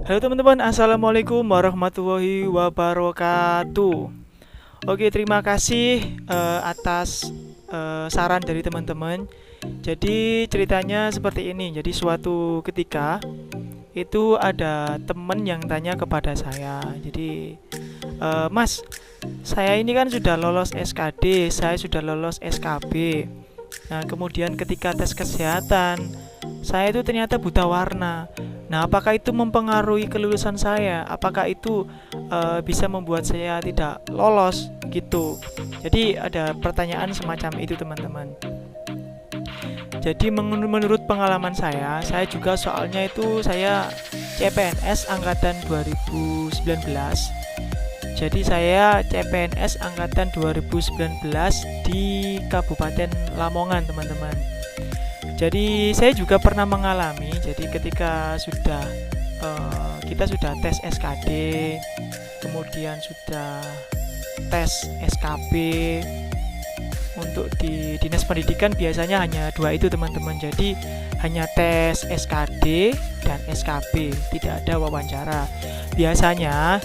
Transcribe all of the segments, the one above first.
Halo teman-teman, assalamualaikum warahmatullahi wabarakatuh. Oke, terima kasih atas saran dari teman-teman. Jadi ceritanya seperti ini. Jadi suatu ketika itu ada teman yang tanya kepada saya. Jadi, Mas, saya ini kan sudah lolos SKD, saya sudah lolos SKB. Nah, kemudian ketika tes kesehatan, saya itu ternyata buta warna. Nah, apakah itu mempengaruhi kelulusan saya? Apakah itu bisa membuat saya tidak lolos gitu? Jadi ada pertanyaan semacam itu, teman-teman. Jadi menurut pengalaman saya juga soalnya itu saya CPNS angkatan 2019. Jadi saya CPNS angkatan 2019 di Kabupaten Lamongan, teman-teman. Jadi saya juga pernah mengalami. Jadi ketika kita sudah tes SKD, kemudian sudah tes SKB, untuk di dinas pendidikan biasanya hanya dua itu, teman-teman. Jadi hanya tes SKD dan SKB, tidak ada wawancara. Biasanya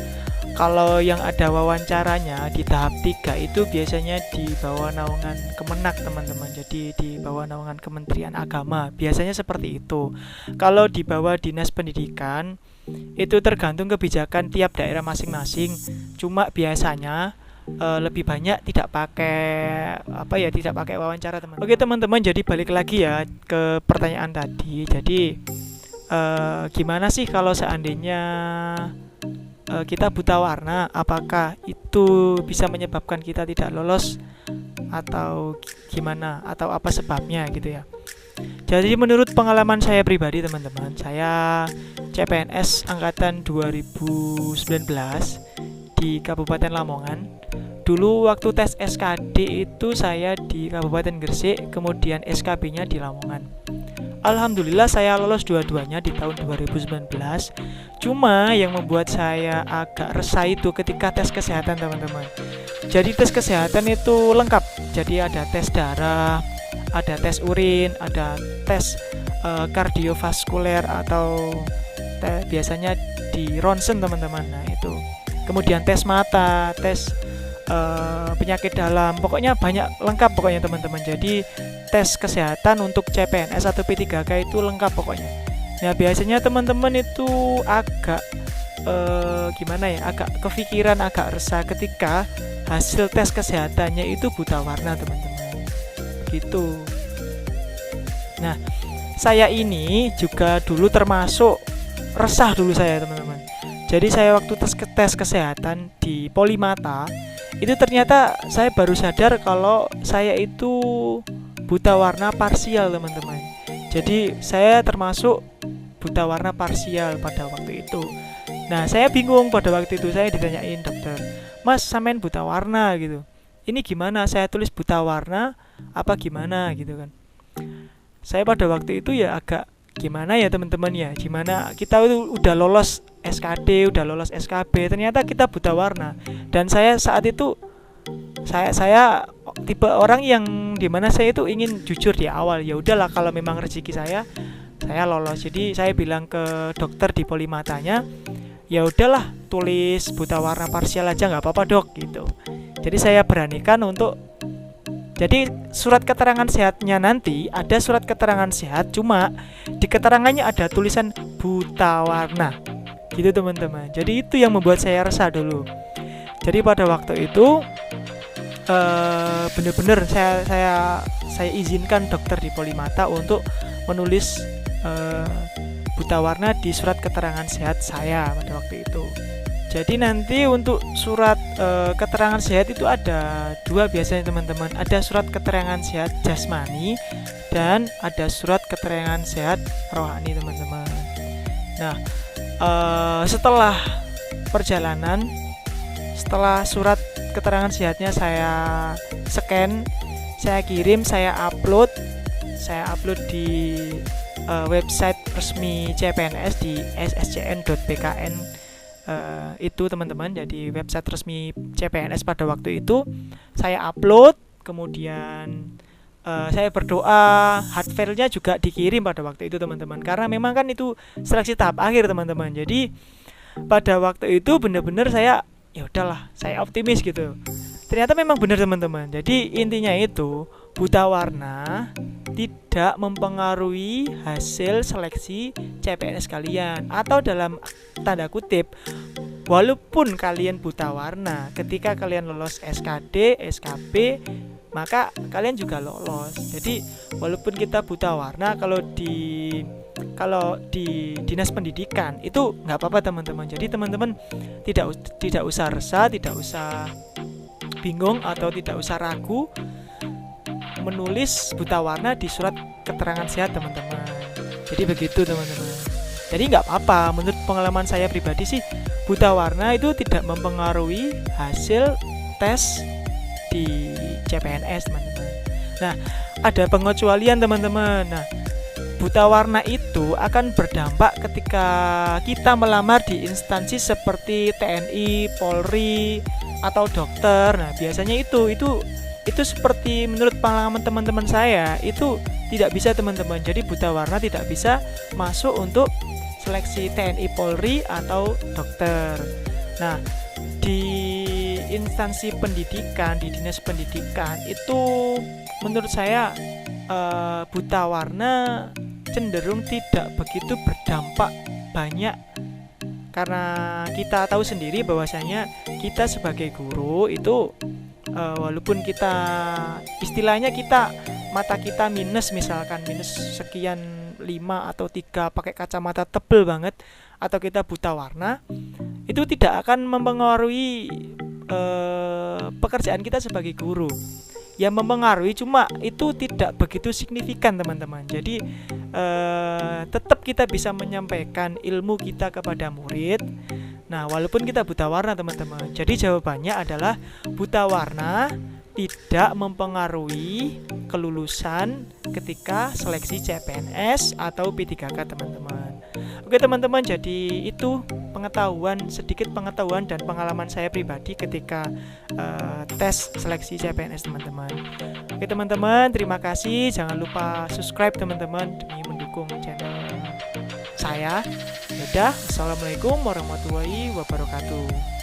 kalau yang ada wawancaranya di tahap 3 itu biasanya di bawah naungan Kemenak, teman-teman. Jadi di bawah naungan Kementerian Agama. Biasanya seperti itu. Kalau di bawah Dinas Pendidikan itu tergantung kebijakan tiap daerah masing-masing. Cuma biasanya lebih banyak tidak pakai tidak pakai wawancara, teman-teman. Oke, teman-teman, jadi balik lagi ya ke pertanyaan tadi. Jadi gimana sih kalau seandainya kita buta warna, apakah itu bisa menyebabkan kita tidak lolos atau gimana, atau apa sebabnya gitu ya. Jadi menurut pengalaman saya pribadi, teman-teman, saya CPNS angkatan 2019 di Kabupaten Lamongan. Dulu waktu tes SKD itu saya di Kabupaten Gresik, kemudian SKB-nya di Lamongan. Alhamdulillah saya lolos dua-duanya di tahun 2019. Cuma yang membuat saya agak resah itu ketika tes kesehatan, teman-teman. Jadi tes kesehatan itu lengkap. Jadi ada tes darah, ada tes urin, ada tes kardiovaskuler atau biasanya di ronsen, teman-teman. Nah, itu. Kemudian tes mata, tes penyakit dalam, pokoknya banyak, lengkap pokoknya, teman-teman. Jadi tes kesehatan untuk CPNS atau P3K itu lengkap pokoknya. Nah, biasanya teman-teman itu agak agak kepikiran, agak resah ketika hasil tes kesehatannya itu buta warna, teman-teman. Begitu. Nah, saya ini juga dulu termasuk resah dulu saya, teman-teman. Jadi saya waktu tes kesehatan di Polimata itu ternyata saya baru sadar kalau saya itu buta warna parsial, teman-teman. Jadi saya termasuk buta warna parsial pada waktu itu. Nah, saya bingung pada waktu itu. Saya ditanyain dokter, "Mas, sampean buta warna gitu. Ini gimana? Saya tulis buta warna apa gimana gitu kan?" Saya pada waktu itu ya agak gimana ya, teman-teman ya. Gimana kita itu udah lolos SKD, udah lolos SKB, ternyata kita buta warna. Dan saya saat itu saya tipe orang yang dimana saya itu ingin jujur di awal. Ya udahlah, kalau memang rezeki saya lolos. Jadi saya bilang ke dokter di Polimatanya, ya udahlah, tulis buta warna parsial aja, nggak apa-apa dok gitu. Jadi saya beranikan untuk, jadi surat keterangan sehatnya nanti ada surat keterangan sehat, cuma di keterangannya ada tulisan buta warna gitu, teman-teman. Jadi itu yang membuat saya resah dulu. Jadi pada waktu itu bener-bener saya izinkan dokter di Polimata untuk menulis buta warna di surat keterangan sehat saya pada waktu itu. Jadi nanti untuk surat keterangan sehat itu ada dua biasanya, teman-teman. Ada surat keterangan sehat jasmani dan ada surat keterangan sehat rohani, teman-teman. Nah, setelah perjalanan, setelah surat keterangan sehatnya saya scan, saya kirim, saya upload di website resmi CPNS di sscn.bkn. Itu, teman-teman. Jadi website resmi CPNS pada waktu itu saya upload, kemudian saya berdoa, hard file-nya juga dikirim pada waktu itu teman-teman. Karena memang kan itu seleksi tahap akhir teman-teman. Jadi pada waktu itu benar-benar saya ya udahlah, saya optimis gitu. Ternyata memang benar teman-teman. Jadi intinya itu buta warna tidak mempengaruhi hasil seleksi CPNS kalian, atau dalam tanda kutip, walaupun kalian buta warna, ketika kalian lolos SKD, SKP, maka kalian juga lolos. Jadi walaupun kita buta warna, kalau di dinas pendidikan itu nggak apa-apa teman-teman. Jadi teman-teman tidak usah resah, tidak usah bingung, atau tidak usah ragu menulis buta warna di surat keterangan sehat teman-teman. Jadi begitu teman-teman. Jadi nggak apa-apa, menurut pengalaman saya pribadi sih, buta warna itu tidak mempengaruhi hasil tes di CPNS teman-teman. Nah, ada pengecualian teman-teman. Nah, buta warna itu akan berdampak ketika kita melamar di instansi seperti TNI, Polri, atau dokter. Nah, biasanya itu seperti menurut pengalaman teman-teman saya itu tidak bisa teman-teman. Jadi buta warna tidak bisa masuk untuk seleksi TNI, Polri, atau dokter. Nah, di instansi pendidikan, di dinas pendidikan itu menurut saya buta warna cenderung tidak begitu berdampak banyak, karena kita tahu sendiri bahwasanya kita sebagai guru itu walaupun kita istilahnya mata kita minus, misalkan minus sekian 5 atau 3 pakai kacamata tebel banget, atau kita buta warna, itu tidak akan mempengaruhi pekerjaan kita sebagai guru. Yang mempengaruhi cuma itu tidak begitu signifikan teman-teman. Jadi tetap kita bisa menyampaikan ilmu kita kepada murid. Nah, walaupun kita buta warna teman-teman. Jadi jawabannya adalah buta warna tidak mempengaruhi kelulusan ketika seleksi CPNS atau P3K teman-teman. Oke teman-teman, jadi itu sedikit pengetahuan dan pengalaman saya pribadi ketika tes seleksi CPNS teman-teman. Oke teman-teman, terima kasih. Jangan lupa subscribe teman-teman demi mendukung channel saya. Yaudah, assalamualaikum warahmatullahi wabarakatuh.